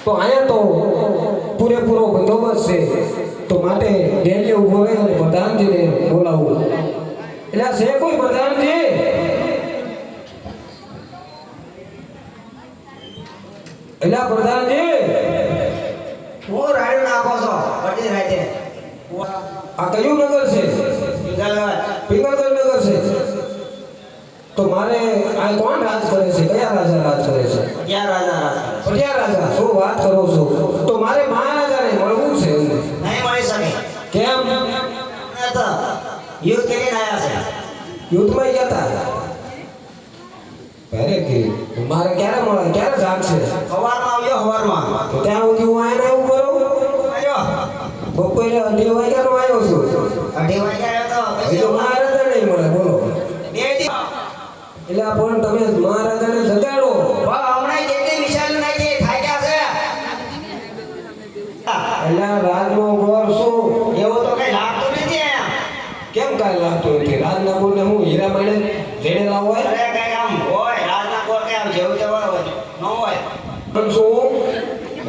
તો અહીંયા તો પૂરેપૂરો બંદોબસ્ત છે, તો માટે ડેલી ઉભો રહે અને પ્રધાનજીને બોલાવવું. એટલે આ છે કોઈ પ્રધાનજી? એટલે પ્રધાનજી હું રાયડો નાખો છો બધી રાતે. આ કયું નગર છે? પિંગલગઢ નગર છે. તો મારે આ કોણ રાજ કરે છે? કયા રાજા રાજ કરે છે? ક્યાં રાજા? કયા રાજા? શું વાત કરો છો? તો મારે મહારાજાને મળવું છે. નહીં મળી શકે. કેમ? તો યુદ્ધ કરીને આવ્યા છે. યુદ્ધમાં ગયા હતા? અરે કે મારે ક્યારે મળે? ક્યારે જાગશે? સવારમાં આવ્યો સવારમાં. તો ત્યાં સુધી હું આઈને આવું બરોબર? આવ્યો બપોરે 2 વાગ્યાનો આવ્યો છું. 2:30 વાગે આવ્યો તો હજી તો મહારાજા નહીં મળે. બોલો. 2 દી. એટલે આ પણ તમે મહારાજાને જગાડો. હમણાં કેટલી વિશાલ નાખી થાક્યા છે. એટલે આ રાજનો ગોર શું? એવું તો કઈ લાગતું નથી અહીંયા. કેમ કાંઈ લાગતું નથી? રાજના ગોરને હું હીરા માણે જેડેલા હોય? અરે કઈ આમ હોય રાજના કોર કઈ આમ જેવું તેવું હોય ન હોય. પણ શું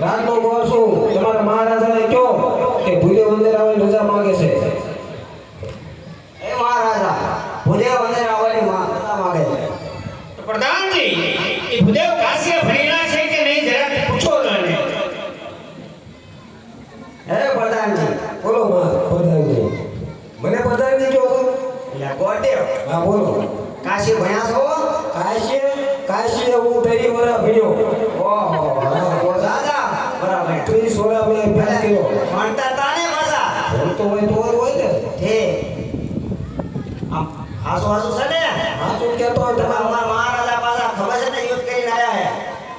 રાજનો ગોર શું? તમારા મહારાજાને કહો કે ભૂલે વંદે આવે રજા માંગે છે. એ મહારાજા ભૂદેવ વંદે આવવાની રજા માંગે છે. પ્રધાનજી એ ભૂદેવ કાશ્ય ભણેલા છે કે નહીં જરા પૂછો મને. હે પ્રધાનજી. બોલો પ્રધાનજી. મને પ્રધાનજી કહો છો? એટલે ગોટેવ. હા બોલો. કાશી ભણ્યા છો? કાશી હું 30 વર્ષ ભણ્યો. ઓહો ઓ દાદા બરાબર. 30 વર્ષ મેં અભ્યાસ કર્યો. ભણતા તાને પાછા. ભણતો હોય તો હોય ને. હે આમ હાસુ હાસુ છે ને. હા તું કહેતો હોય તમારા તમારા મહારાજા પાછા ખબર છે ને યુદ્ધ કરીને આયા હે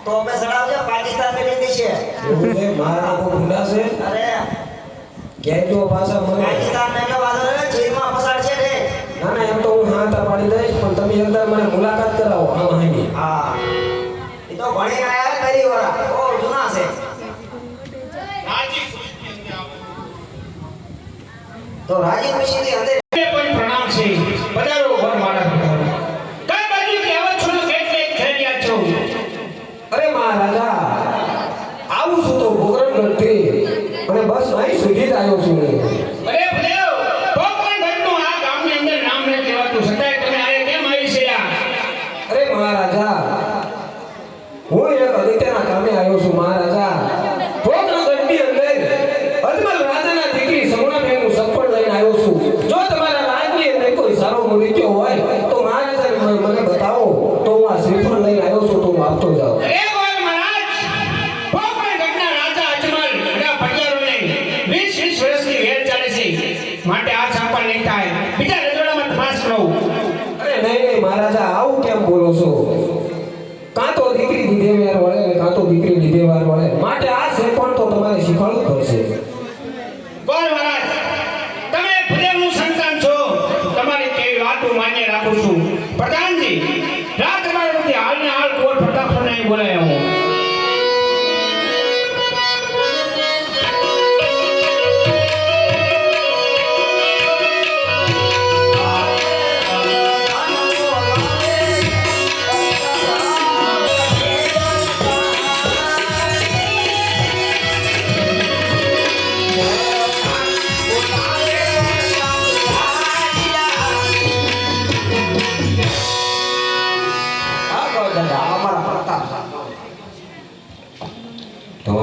તો અમે સડાવજો પાકિસ્તાન ને લઈ દેશે. એવું છે? મારા લોકો ગુંડા છે. અરે કહેજો પાછા મને. પાકિસ્તાન ને એટલે વાંધો નહીં, જેલમાં ફસાડ છે ને. ના ના એમ તો હું હાથા પાડી દઈશ, પણ તમે એકવાર મને મુલાકાત કરાવો આમ અહીં. હા એ તો ભણીને આયા હે 30 વર્ષ. ઓ જૂના છે. તો રાજી ખુશીથી અંદર પણ પ્રણામ છે. પધારો ઘર મારા પધારો. કઈ બાજુ કહેવત છો કેટલે થઈ રહ્યા છો? અરે મહારાજા આવું છું તો ભોગરણગઢથી અને બસ અહીં સુધી જ આવ્યો છું. અરે ભૂદેવ પોકરણગઢનું આ ગામની અંદર નામ ન કહેવાતું છતાંય તમે આરે કેમ આવી છે આ? અરે મહારાજા હું એક અગત્યના કામે આવ્યો છું. મહારાજા ભોગરણગઢની અંદર અજમલ રાજાના દીકરી સગુણાબેનનું સગપણ લઈને આવ્યો છું. જો તમારા રાજની અંદર કોઈ સારો મૂર્તિઓ હોય તો મહારાજાને મને બતાવો, તો હું આ શ્રીફળ લઈને આવ્યો છું, તો હું આપતો જાઉં. અરે ગોર મહારાજ પોકરણગઢના રાજા અજમલ અને પટિયારોને 20 વર્ષથી વેર ચાલે છે, માટે આ સંપર્ક નહીં થાય. બીજા રજવાડામાં તપાસ કરો. અરે નહીં મહારાજા આવું કેમ બોલો છો? કાં તો દીકરી દીધે વાર વળે ને કાં તો દીકરી લીધે વાર વળે, માટે આ છે પણ તો તમારે શીખવાડવું પડશે. ગોર મહારાજ તમે ભૂદેવનું સંતાન છો, તમારી કેવી વાત હું માન્ય રાખું છું. પ્રધાનજી રાત દરબારથી હાલને હાલ કોર પ્રતાપને બોલાય હું.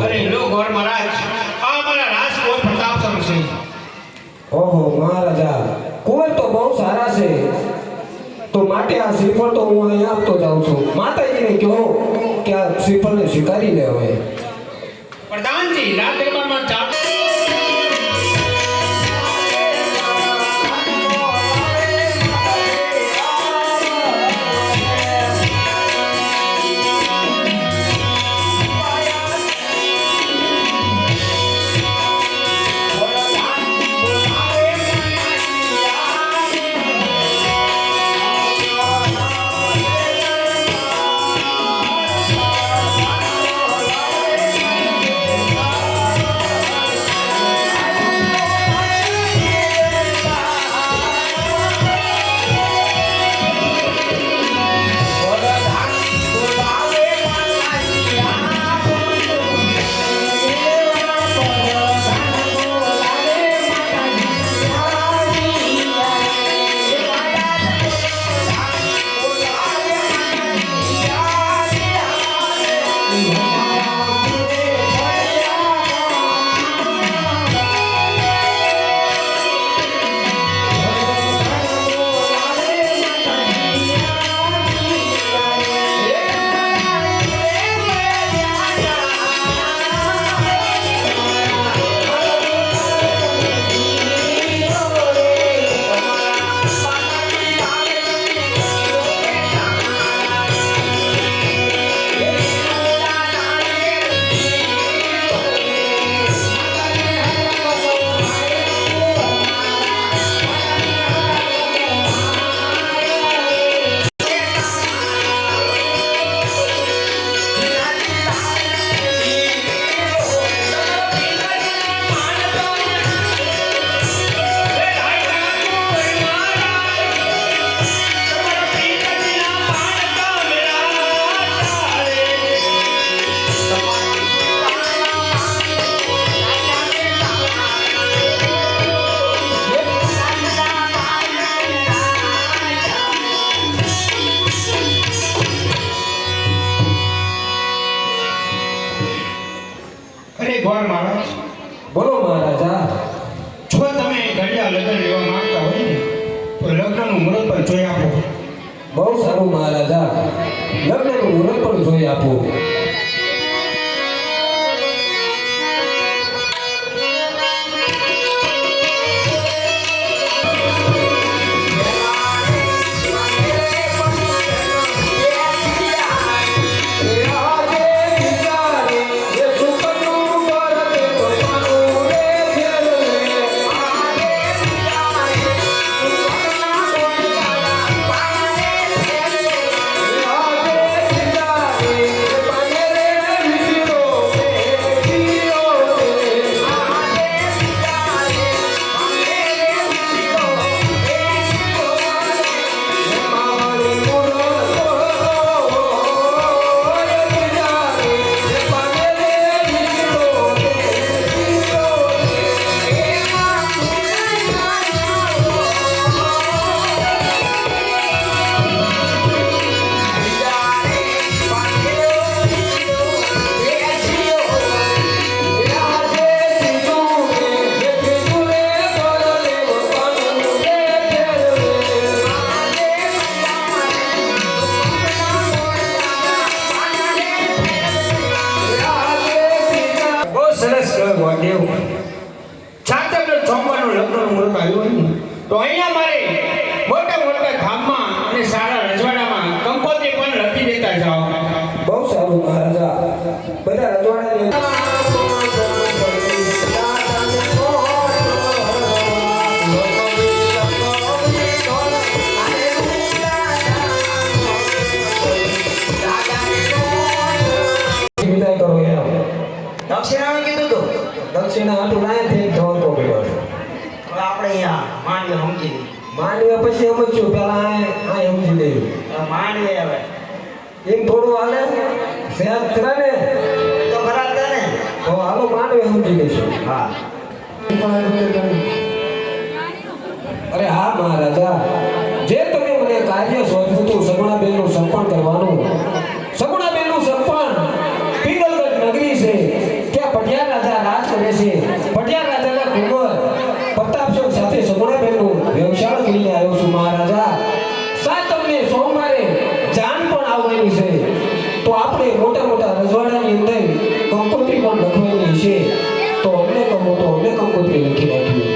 અરે લો ગોર મહારાજ આ અમારા રાજકોટ પ્રતાપ સર છે. ઓહો મહારાજા કુંવર તો બહુ સારા છે, તો માટે આ શ્રીફળ તો હું અહીં આપતો જાઉં છું. માતાજીને કહો કે આ શ્રીફળને સ્વીકારી લે. હવે પ્રધાનજી રાત દરબારમાં ચાલ અરે ગોર મહારાજ, બોલો મહારાજા. જો તમે ઘડિયા લગ્ન લેવા માંગતા હોય ને તો લગ્નનું મુહૂર્ત પણ જોઈ આપો. બહુ સારું મહારાજા, લગ્નનું મુહૂર્ત પણ જોઈ આપો. બહુ સરસ કહેવાય વાદેવ. ચાતકનો ચોંપવાનું લગ્નનું મુહૂર્ત આવ્યું હોય ને તો અહીંયા મારે મોટા મોટા ધામમાં અને સારા રજવાડામાં કંકોત્રી પણ લખી દેતા જાઓ. બહુ સારું મહારાજા. બધા રજવાડાની વિદાય કરો એમ. દક્ષિણાનું કીધું તું. દક્ષિણા આટલું લાયા થઈ ધોતો ગયો. હવે આપણે અહીંયા માંડવી સમજી લઈએ. માંડવે પછી સમજ્યું, પેલા આ સમજી લેવું. માંડવી હવે એમ થોડું હાલે સેજ કરે ને તો ખરા હતા ને. તો હાલો માંડવે સમજી લઈશું. હા અરે હા મહારાજા, જે તમે મને કાર્ય સોંપ્યું હતું સગુણાબેનનું સંપન્ન કરવાનું. સગુણાબેનનું સંપન્ન પિંગલગઢ નગરી છે, ત્યાં પટિયાર રાજા રાજ કરે છે. પટિયાર રાજાના કુંવર પ્રતાપસિંહ સાથે સગુણાબેનનું વ્યવસાય કરીને આવ્યો છું મહારાજા. સાતમને સોમવારે જાન પણ આવવાની છે, તો આપણે મોટા મોટા રજવાડાની અંદર કંકોત્રી પણ લખવાની છે. તો અમને કહો તો અમે કંકોત્રી લખી નાખીએ.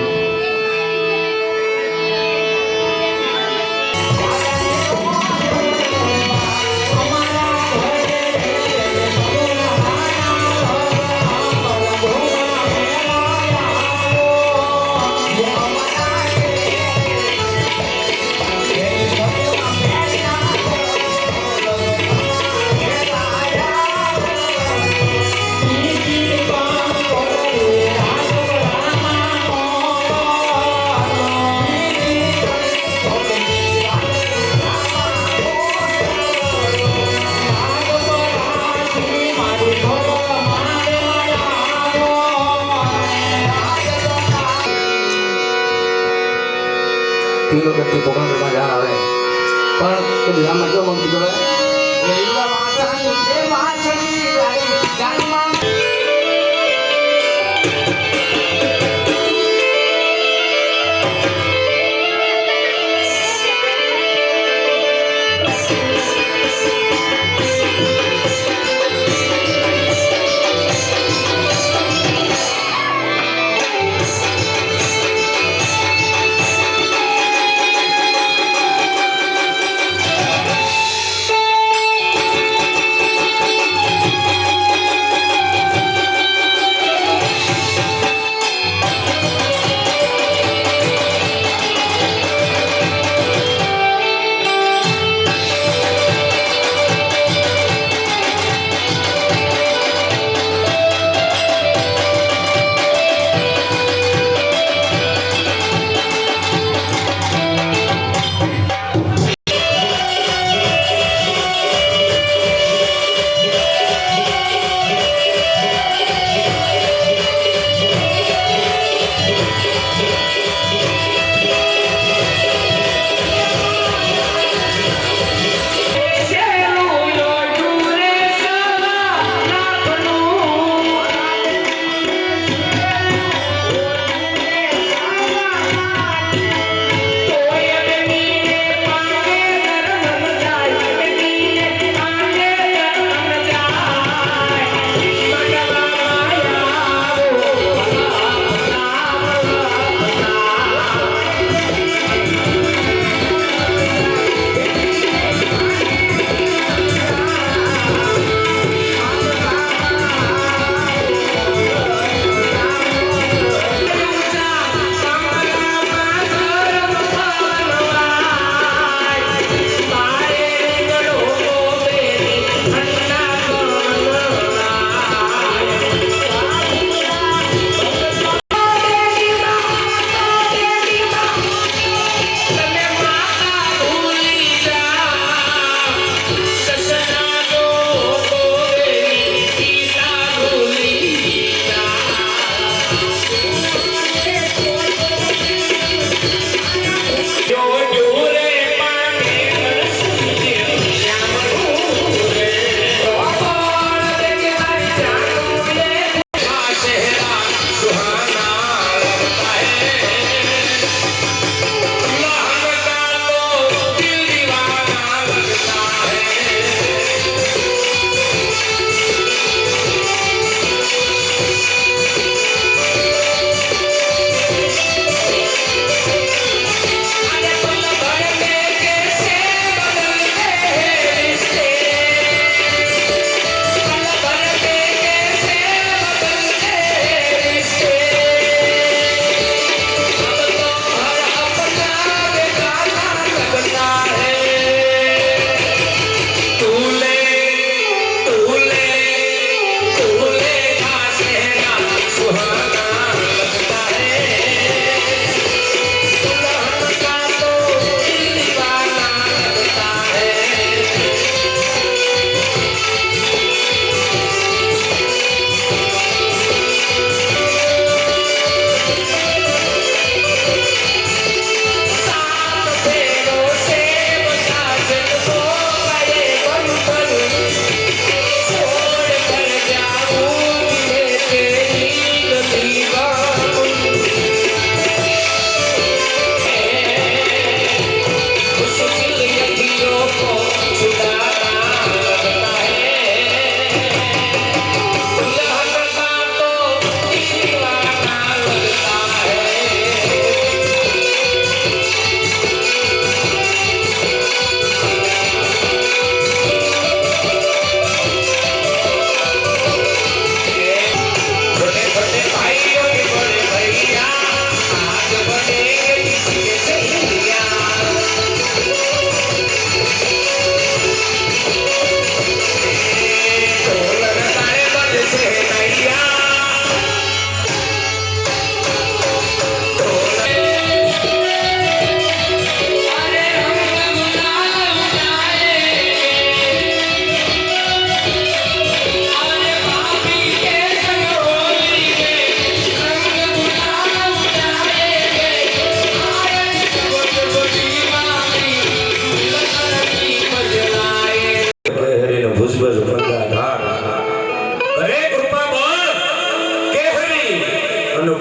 તીનો કરતી પોકાણમાં જાણ આવે પણ એ ડ્રામા કેવો મંકી જોડે એ વાસણ એ વાસણ ગાડી ગાડીમાં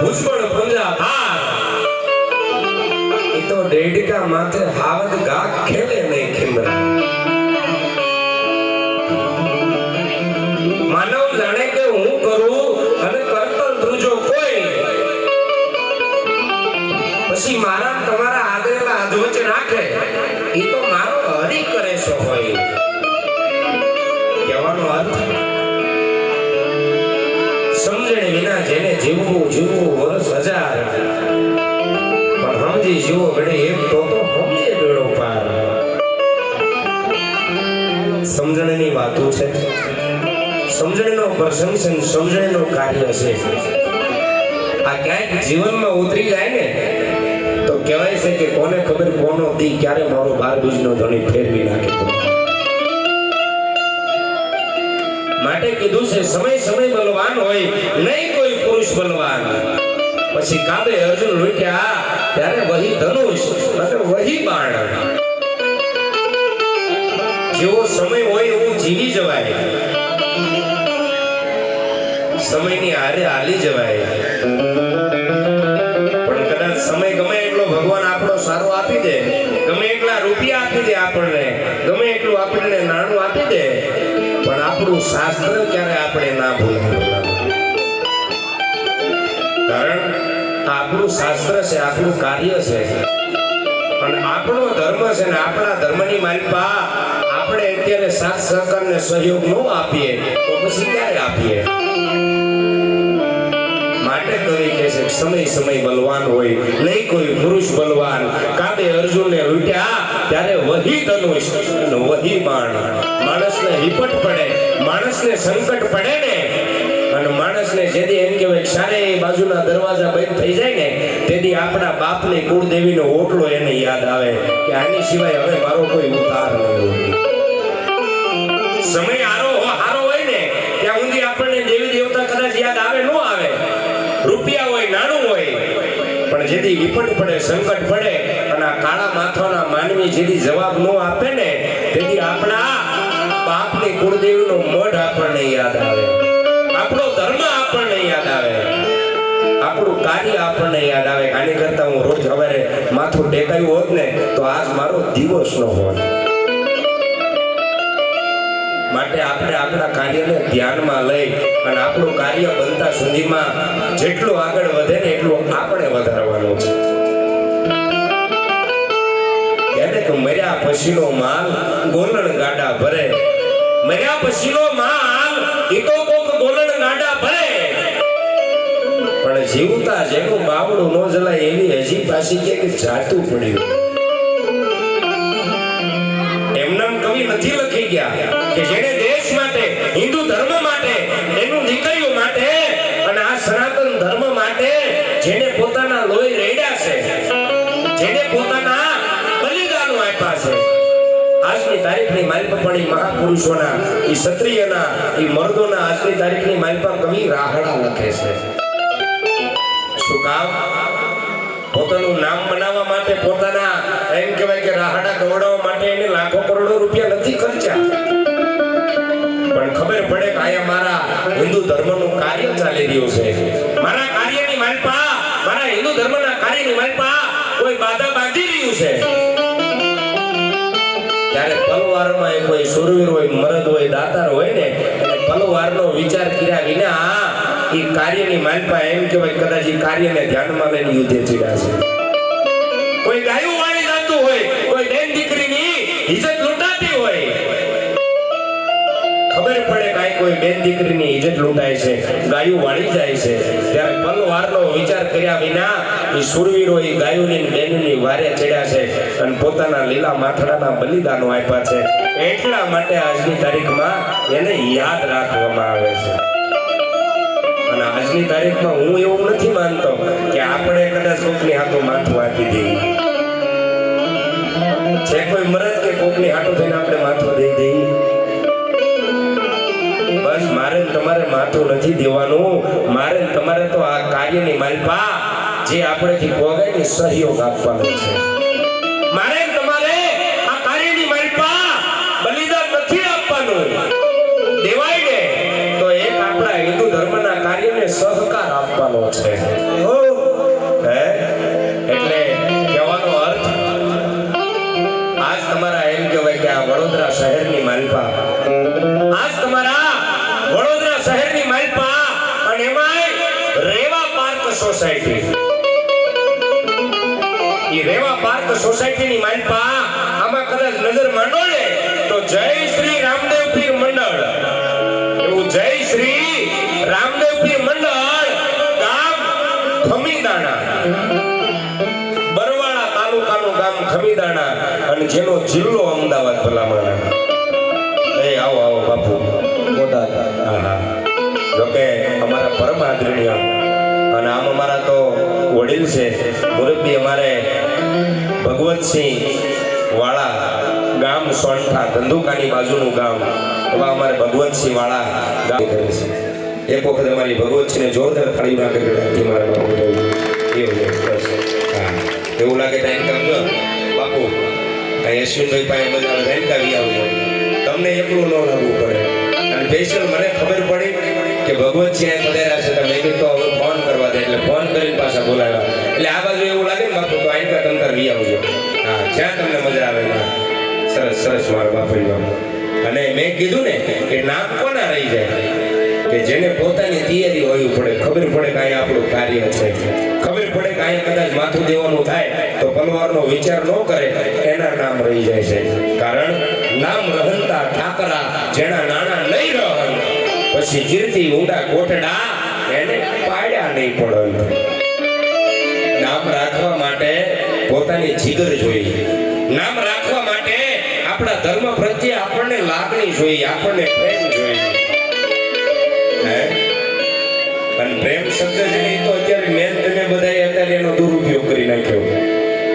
ભૂસપણ પંજા ભાર એ તો ડેડકા માથે હાવદ ગા ખેલે નહીં ખીમરા માનવ જાણે કે હું કરું અને કરતલ ત્રીજો કોઈ પછી મારા તમારા આદરેલા હાથ વચ્ચે નાખે એ તો મારો હરી કરે છો હોય કહેવાનો અર્થ સમજણ વિના જેને જીવવું વર્ષ 1000 પણ સમજી જીવો ગણે એમ તો સમજે બેડો પાર સમજણની વાતો છે સમજણનો પ્રસંગ છે સમજણનો કાર્ય છે આ ક્યાંક જીવનમાં ઉતરી જાય ને તો કહેવાય છે કે કોને ખબર કોનો દી ક્યારે મારો 12 બીજનો ધણી ફેરવી નાખે માટે કીધું છે સમય બલવાન હોય નહીં કોઈ પુરુષ બલવાન પછી કાબે અર્જુન લૂટ્યા ત્યારે વહી ધનુષ અને વહી બાણ જેવો સમય હોય એવું જીવી જવાય સમયની હારે હાલી જવાય પણ કદાચ સમય ગમે એટલો ભગવાન આપણો સારો આપી દે ગમે એટલા રૂપિયા આપી દે આપણને ગમે એટલું આપણને નાણું આપી દે પણ આપણું શાસ્ત્ર ક્યારે આપણે ના ભૂલાય કારણ આપણું શાસ્ત્ર છે આપણું કાર્ય છે અને આપણો ધર્મ છે ને આપણા ધર્મની માલિપા આપણે અત્યારે સાથ સહકારને સહયોગ ન આપીએ તો પછી ક્યારે આપીએ માટે કવિ કહે છે સમય બલવાન હોય નહીં કોઈ પુરુષ બલવાન કાબે અર્જુનને લૂટ્યા ત્યારે વહી ધનુષ અને વહી બાણ માણસને વિપટ પડે માણસને સંકટ પડે ને અને માણસને જેદી એમ કહેવાય સારે બાજુના દરવાજા બંધ થઈ જાય ને તેથી આપણા બાપની કુળદેવીનો ઓટલો એને યાદ આવે કે આની સિવાય હવે મારો કોઈ ઉતાર નહીં હોય સમય હારો હોય ને ત્યાં ઊંધી આપણને દેવી દેવતા કદાચ યાદ આવે ન આવે રૂપિયા હોય નાણું હોય પણ જેથી વિપટ પડે સંકટ પડે અને આ કાળા માથાના માનવી જેથી જવાબ ન આપે ને તેથી આપણા બાપની કુળદેવીનો મઢ આપણને યાદ આવે આપણો ધર્મ આપણને યાદ આવે આપણું કાર્ય આપણને યાદ આવે આની કરતા હું રોજ સવારે માથું ટેકાયું હોત ને તો આજ મારો દિવસ ન હોત માટે આપણે આપણા કાર્યને ધ્યાનમાં લઈ અને આપણું કાર્ય બનતા સુધીમાં જેટલું આગળ વધે ને એટલું આપણે વધારવાનું છે એને કે મર્યા પછીનો માલ ગોલણ ગાડા ભરે મર્યા પછીનો માલ એ તો કોક ગોલણ ગાડા ભરે પણ જીવતા જેનું બાવડું ન જલાય એવી હજી પાછી કે જાતું પડ્યું એમનામ કવિ નથી લખી ગયા કે જેને દેશ માટે હિન્દુ ધર્મ માટે એનું દીકરીઓ માટે અને આ સનાતન ધર્મ માટે જેને પોતાના લોહી રેડ્યા છે જેને પોતાના બલિદાનો આપ્યા છે આજની તારીખની માલિપા પણ મહાપુરુષોના એ ક્ષત્રિયના એ મર્દોના આજની તારીખની માલિપા કવિ રાહડા લખે છે શું કામ પોતાનું નામ બનાવવા માટે પોતાના એમ કહેવાય કે રાહડા ગવડાવવા માટે એને લાખો કરોડો રૂપિયા નથી ખર્ચ્યા પણ ખબર પડે કે આયા મારા હિન્દુ ધર્મનું કાર્ય ચાલી રહ્યું છે મારા કાર્યની માલિપા મારા હિન્દુ ધર્મના કાર્યની માલિપા કોઈ બાધા બાંધી રહ્યું છે ત્યારે પલવારમાં કોઈ સુરવીર હોય મરદ હોય દાતાર હોય ને એટલે પલવારનો વિચાર કર્યા વિના એ કાર્યની માલિપા એમ કહેવાય કદાચ એ કાર્યને ધ્યાનમાં લઈને યુદ્ધે ચડ્યા છે કોઈ ગાયું વાળી જાતું હોય કોઈ બેન દીકરીની ઇજ્જત લૂંટાતી હોય ખબર પડે કે કોઈ બેન દીકરીની ઇજ્જત લૂંટાય છે ગાયું વાળી જાય છે ત્યારે પલવારનો વિચાર કર્યા વિના એ સુરવીરો એ ગાયોની બેનની વારે ચડ્યા છે અને પોતાના લીલા માથડાના બલિદાનો આપ્યા છે એટલા માટે આજની તારીખમાં એને યાદ રાખવામાં આવે છે અને આજની તારીખમાં હું એવું નથી માનતો કે આપણે કદાચ કોકની હાથો માથું આપી દઈએ છે કોઈ મરદ કે કોકની હાથો થઈને આપણે માથું દઈ દઈએ બસ મારે તમારે માથું નથી દેવાનું મારે તમારે તો આ કાર્યની માલિપા જે આપણેથી ભોગાય ને સહયોગ આપવાનો છે મારે તમારે આ કાર્યની માલિપા બલિદાન નથી આપવાનું દેવાય ને તો એક આપણા હિન્દુ ધર્મના કાર્ય બધાને સહકાર આપવાનો છે હે એટલે કહેવાનો અર્થ આજ તમારા એમ કહેવાય કે આ વડોદરા શહેરની માલપા આજ તમારા વડોદરા શહેરની માલપા અને એમાંય રેવા પાર્ક સોસાયટી ઈ રેવા પાર્ક સોસાયટીની માલપા આમાં કદાચ નજર માંડો ને તો જય શ્રી રામદેવ પીર મંડળ એવું જય શ્રી રામદેવ પીર મંડળ ગામ ખમીદાણા બરવાળા તાલુકાનું ગામ ખમીદાણા અને જેનો જિલ્લો અમદાવાદ ભલામણ એ આવો આવો બાપુ બોટાદ. હા હા જોકે અમારા પરમ આદરણીય અને આમ અમારા તો વડીલ છે મુરબ્બી અમારે ભગવતસિંહ વાળા ગામ સોંઠા ધંધુકાની બાજુનું ગામ એવા અમારે ભગવતસિંહ વાળા ગામ કરે છે. એક વખત અમારી ભગવતસિંહને જોરદાર થાળી ના કરી મારા બાપુ એવું બસ હા એવું લાગે તો એમ કરજો બાપુ અહીં અશ્વિનભાઈ પાસે બધા રેન્કાવી આવજો તમને એકલું ન લાગવું પડે અને સ્પેશિયલ મને ખબર પડી કે ભગવતસિંહ અહીં પધાર્યા છે તમે કીધું તો હવે ફોન કરવા દે એટલે ફોન કરીને પાછા બોલાવ્યા એટલે આ બાજુ એવું લાગે ને બાપુ તો અહીં તમે તાર વી આવજો હા જ્યાં તમને મજા આવે સરસ સરસ મારા બાપુ અને મેં કીધું ને કે નામ કોના રહી જાય કે જેને પોતાની તૈયારી હોવી પડે ખબર પડે કે અહીંયા આપણું કાર્ય છે ખબર પડે કે અહીંયા કદાચ માથું દેવાનું થાય તો પલવારનો વિચાર ન કરે એના નામ રહી જાય છે કારણ નામ રહંતા ઠાકરા જેના નાણા નહીં રહન પછી કીર્તિ ઊંડા કોટડા એને પાડ્યા નહીં પડન નામ રાખવા માટે પોતાની જીગર જોઈએ નામ રાખવા માટે આપણા ધર્મ પ્રત્યે આપણને લાગણી જોઈએ આપણને પ્રેમ જોઈએ અને પ્રેમ શબ્દ છે એ તો અત્યારે મેન તમે બધાએ અત્યારે એનો દુરુપયોગ કરી નાખ્યો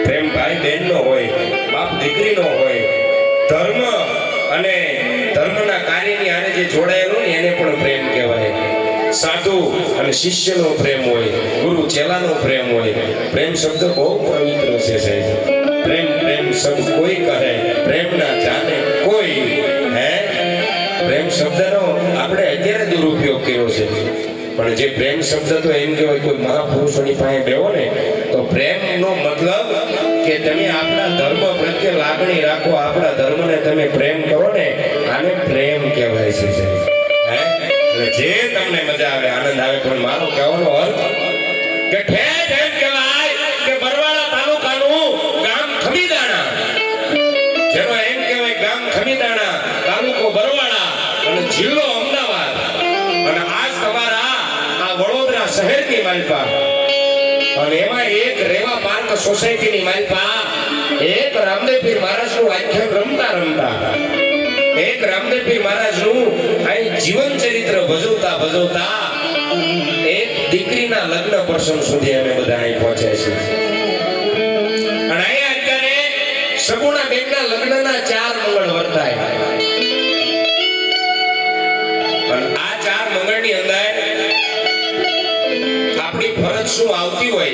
પ્રેમ ભાઈ બહેનનો હોય બાપ દીકરીનો હોય ધર્મ અને ધર્મના કાર્યની આને જે જોડાયેલો ને એને પણ પ્રેમ કહેવાય સાધુ અને શિષ્યનો પ્રેમ હોય ગુરુ ચેલાનો પ્રેમ હોય પ્રેમ શબ્દ બહુ પવિત્ર છે સાહેબ પ્રેમ પ્રેમ શબ્દ કોઈ કહે પ્રેમ ના જાણે કોઈ હે પ્રેમ શબ્દનો આપણે અત્યારે દુરુપયોગ કર્યો છે પણ જે પ્રેમ શબ્દ તો એમ કહેવાય કોઈ મહાપુરુષોની પાસે બેહો ને તો પ્રેમનો મતલબ કે તમે આપણા ધર્મ પ્રત્યે લાગણી રાખો આપણા ધર્મને તમે પ્રેમ કરો ને આને પ્રેમ કહેવાય છે હે એટલે જે તમને મજા આવે આનંદ આવે પણ મારો કહેવાનો અર્થ કે ઠેઠ એમ કહેવાય કે બરવાળા તાલુકાનું ગામ ખમીદાણા જેનો એમ કહેવાય ગામ ખમીદાણા તાલુકો બરવાળા અને જિલ્લો અમદાવાદ અને આજ તમારા આ વડોદરા શહેરની માલપા અને એમાં એક રેવા પાર્ક સોસાયટીની માલપા એક રામદેવ પીર મહારાજનું આખ્યાન રમતા રમતા એક રામદેવ પીર મહારાજનું અહીં જીવન ચરિત્ર ભજવતા ભજવતા એક દીકરીના લગ્ન પ્રસંગ સુધી અમે બધા અહીં પહોંચ્યા છીએ અને અહીંયા અત્યારે સગુણા બેનના લગ્નના 4 મંગળ વર્તાય અને આ 4 મંગળની અંદર આપણી ફરજ શું આવતી હોય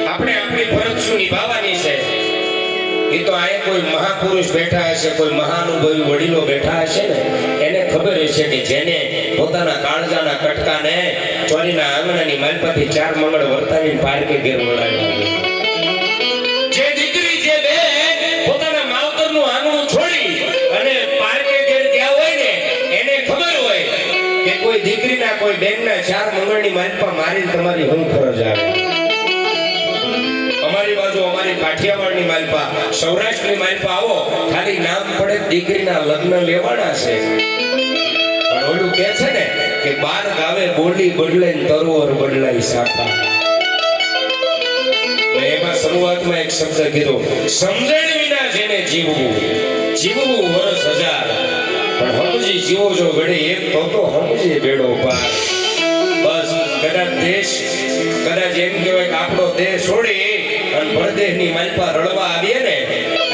આપણે આપણી ફરજ શું નિભાવવાની છે એ તો આયા કોઈ મહાપુરુષ બેઠા હશે કોઈ મહાનુભાવી વડીલો બેઠા હશે ને એને ખબર હશે કે જેને પોતાના કાળજાના કટકાને ચોરીના આંગણાની માલપાથી 4 મંગળ વર્તાવીને પારકે ઘેર વળાવ્યા જે દીકરી જે બેન પોતાના માવતરનું આંગણું છોડી અને પારકે ઘેર ગયા હોય ને એને ખબર હોય કે કોઈ દીકરીના કોઈ બેનના 4 મંગળની માલપા મારી તમારી હું ફરજ આવે અમારી બાજુ અમારી કાઠિયાવાડની માલપા સૌરાષ્ટ્રની માલપા આવો ખાલી નામ પડે દીકરીના લગ્ન લેવાના છે પણ ઓલું કહે છે ને કે 12 ગાવે બોલી બદલાઈ તરોવર બદલાઈ શાખા મેં એમાં શરૂઆતમાં એક શબ્દ કીધો સમજણ વિના જેને જીવવું વરસ 1000 પણ સમજી જીવો જો ઘડે એક તો સમજી બેડો પાર બસ કદાચ દેશ કદાચ એમ કહેવાય કે આપણો દેશ છોડી અને પરદેશની માલપા રળવા આવીએ ને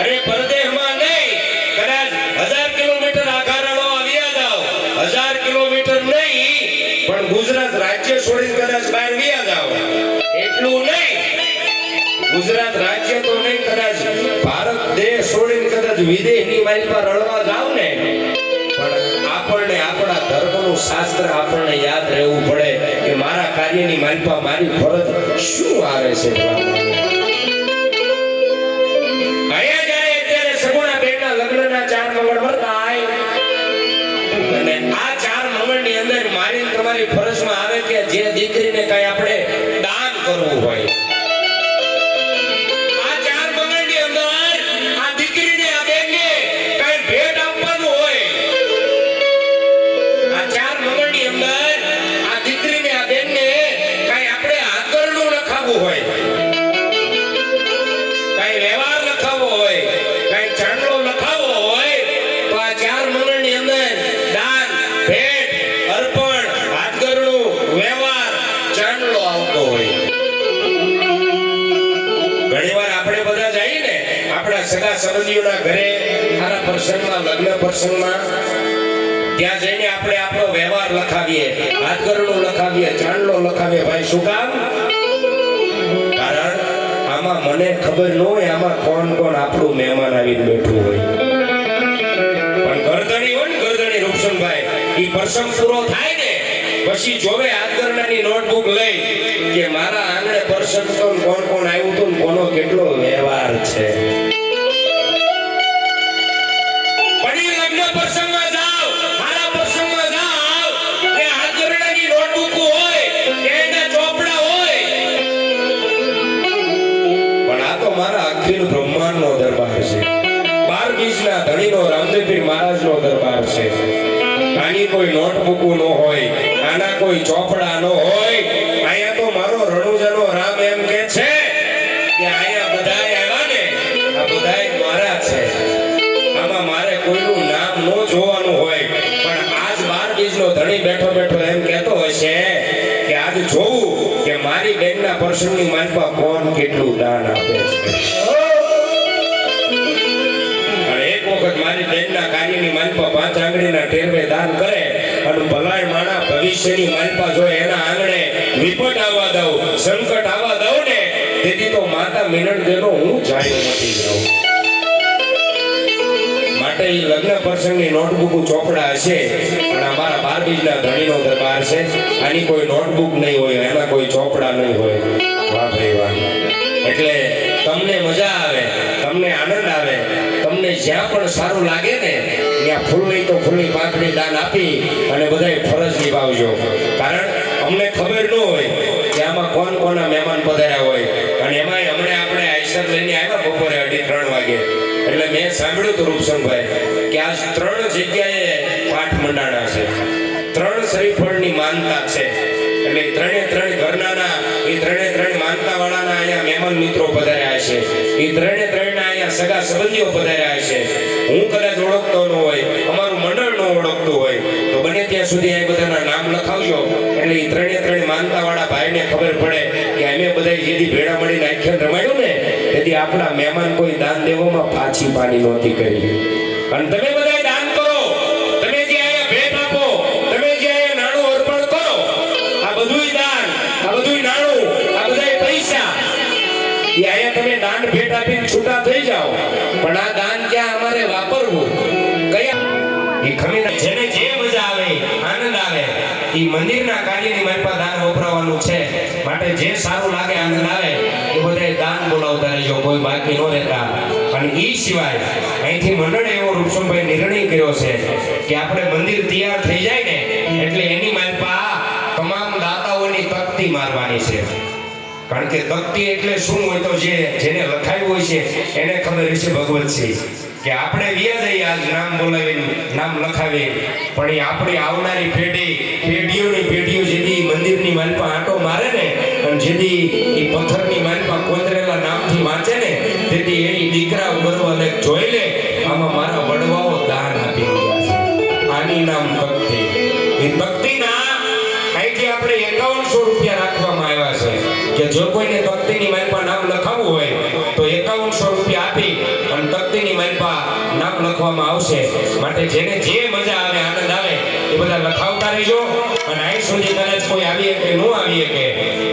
અરે પરદેશમાં નહીં કદાચ 1000 કિલોમીટર આઘા રળવા આવ્યા જાવ 1000 કિલોમીટર નહીં પણ ગુજરાત રાજ્ય છોડીને કદાચ બહાર વ્યા જાવ એટલું નહીં ગુજરાત રાજ્ય તો નહીં કદાચ ભારત દેશ છોડીને કદાચ વિદેશની માલપા રળવા જાવ ને પણ આપણને આપણા ધર્મનું શાસ્ત્ર આપણને યાદ રહેવું પડે કે મારા કાર્યની માલપા મારી ફરજ શું આવે છે અહીંયા જ્યારે અત્યારે સગુણા બેનના લગ્નના 4 મંગળ વર્તાય અને આ 4 મંગળની અંદર મારી ને તમારી ફરજમાં આવે કે જે દીકરીને કઈ આપણે દાન કરવું હોય સગા સંબંધીઓના ઘરે સારા પ્રસંગમાં લગ્ન પ્રસંગમાં ત્યાં જઈને આપણે આપણો વ્યવહાર લખાવીએ હાથગરણું લખાવીએ ચાંદલો લખાવીએ ભાઈ શું કામ કારણ આમાં મને ખબર ન હોય આમાં કોણ કોણ આપણું મહેમાન આવીને બેઠું હોય પણ ગરદણી હોય ને ગરદણી રૂપસનભાઈ ઈ પ્રસંગ પૂરો થાય ને પછી જોવે હાથગરણાની નોટબુક લઈ કે મારા આંગણે પ્રસંગ તો કોણ કોણ આવ્યું હતું ને કોનો કેટલો વ્યવહાર છે પ્રસંગમાં જાઓ મારા પ્રસંગમાં જાઓ ને હાથગરણાની નોટબુક હોય કે એના ચોપડા હોય પણ આ તો મારા અખિલ બ્રહ્માંડનો દરબાર છે 12 બીજના ધણીનો રામદેવપીર મહારાજનો દરબાર છે આની કોઈ નોટબુક નો હોય આના કોઈ ચોપડા નો હોય અહીંયા તો મારો રણુજાનો રામ એમ કે છે કે અહીંયા બધાય આવ્યા ને આ બધાય મારા છે આમાં મારે કોઈનું નામ ન જોવાનું હોય પણ આજ 12 બીજનો ધણી બેઠો બેઠો એમ કહેતો હશે કે આજ જોવું કે મારી બેનના પ્રસંગની માલપા કોણ કેટલું દાન આપે છે અને એક વખત મારી બેનના કાર્યની માલપા 5 આંગળીના ટેરવે દાન કરે અને ભલાય માણા ભવિષ્યની માલપા જો એના આંગણે વિપત આવવા દઉં સંકટ આવવા દઉં ને તેથી તો માતા મિનળ દેનો હું જાણ્યો નથી જાઉં માટે ઈ લગ્ન પ્રસંગની નોટબુક ચોપડા હશે પણ અમારા 12 બીજના ધણીનો દરબાર છે આની કોઈ નોટબુક નહીં હોય એના કોઈ ચોપડા નહીં હોય વાહ ભાઈ વાહ એટલે તમને મજા આવે તમને આનંદ આવે તમને જ્યાં પણ સારું લાગે ને ત્યાં ફૂલની તો ફૂલની પાંખડી દાન આપી અને બધાય ફરજ નિભાવજો કારણ અમને ખબર ન હોય કે આમાં કોણ કોના મહેમાન પધાર્યા હોય અને એમાંય હમણે આપણે આઈસર લઈને આવ્યા બપોરે 2:30 વાગે એટલે મેં સાંભળ્યું હતું રૂપસનભાઈ કે આજ 3 જગ્યાએ પાઠ મંડાણા છે 3 શ્રીફળની માનતા છે એટલે 3 ઘરનાના એ 3 માનતા વાળાના અહીંયા મહેમાન મિત્રો પધાર્યા છે એ 3 ના અહીંયા સગા સંબંધીઓ પધાર્યા છે હું કદાચ ઓળખતો ન હોય અમારું મંડળ ન ઓળખતું હોય તો બને ત્યાં સુધી આ બધાના નામ લખાવજો એટલે એ 3 માનતા વાળા ભાઈને ખબર પડે કે અમે બધા જેથી ભેળા મળીને આખ્યાન રમાડ્યું ને તેથી આપણા મહેમાન કોઈ દાન દેવામાં પાછી પાણી નહોતી કરી અને તમે બધા દાન કરો તમે જે અહીંયા ભેટ આપો તમે જે અહીંયા નાણું અર્પણ કરો આ બધુંય દાન આ બધુંય નાણું આ બધાય પૈસા એ અહીંયા તમે દાન ભેટ આપીને છૂટા થઈ જાઓ પણ આ દાન ક્યાં અમારે વાપરવું કયા એ ખમીના જેને જે મજા આવે આનંદ આવે એ મંદિરના કાર્યની માલપા દાન વપરાવાનું છે માટે જે સારું લાગે આનંદ આવે એ બધાય દાન બોલાવતા રહેજો કોઈ બાકી ન રહેતા અને એ સિવાય અહીંથી મંડળે એવો રૂપસનભાઈ નિર્ણય કર્યો છે કે આપણે મંદિર તૈયાર થઈ જાય ને એટલે એની માલપા તમામ દાતાઓની તકતી મારવાની છે કારણ કે તકતી એટલે શું હોય તો જેને લખાયું હોય છે એને ખબર હશે ભગવતસિંહ કે આપણે વ્યા જઈએ આજ નામ બોલાવીને નામ લખાવી પણ એ આપણી આવનારી પેઢીઓ જેથી મંદિરની માલપા આંટો મારે ને અને જેથી એ પથ્થરની માલપા કોતરેલા નામથી વાંચે ને તેથી એ દીકરા બરોબર જોઈ લે આમાં મારા વડવાઓ દાન આપી ગયા છે આની નામ તકતી એ તકતીના અહીંથી આપણે 5100 રૂપિયા રાખવામાં આવ્યા છે કે જો કોઈને તકતીની માલપા નામ લખાવવું હોય તો 5100 રૂપિયા આપી અને તકતીની માલપા નામ લખવામાં આવશે માટે જેને જે મજા આવે આનંદ આવે એ બધા લખાવતા રહેજો અને અહીં સુધી કદાચ કોઈ આવી કે ન આવી કે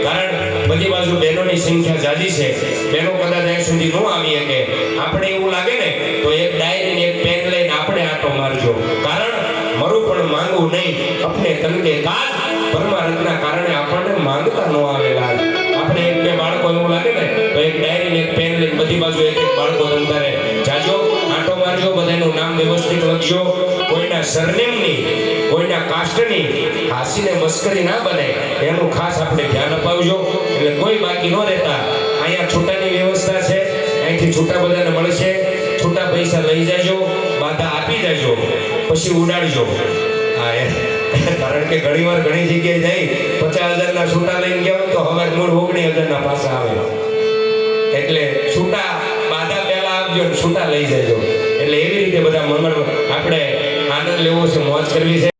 કારણ બધી બાજુ બહેનોની સંખ્યા જાજી છે બહેનો કદાચ અહીં સુધી ન આવી કે આપણે એવું લાગે ને તો એક ડાયરી ને એક પેન લઈને આપણે આટો મારજો કારણ મારું પણ માંગવું નહીં આપણે તનકે કાજ પરમાર્થના કારણે આપણને માંગવું વ્યવસ્થિત લખજો. કોઈના સરનેમની કોઈના કાસ્ટની હાસીને મસ્કરી ના બને એનું ખાસ આપણે ધ્યાન અપાવજો. એટલે કોઈ બાકી ન રહેતા. અહીંયા છૂટાની વ્યવસ્થા છે, અહીંથી છૂટા બધાને મળશે. છૂટા પૈસા લઈ જાજો, બાધા આપી જાજો, પછી ઉડાડજો. હા કારણ કે ઘણી વાર ઘણી જગ્યાએ જઈ 50,000 છૂટા લઈને ગયા હોય તો હવે મૂળ 19,000 પાછા આવે. એટલે છૂટા બાધા પહેલા આપજો, છૂટા લઈ જાજો. એટલે એવી રીતે બધા મંગળ આપણે આનંદ લેવો છે, મોજ કરવી છે.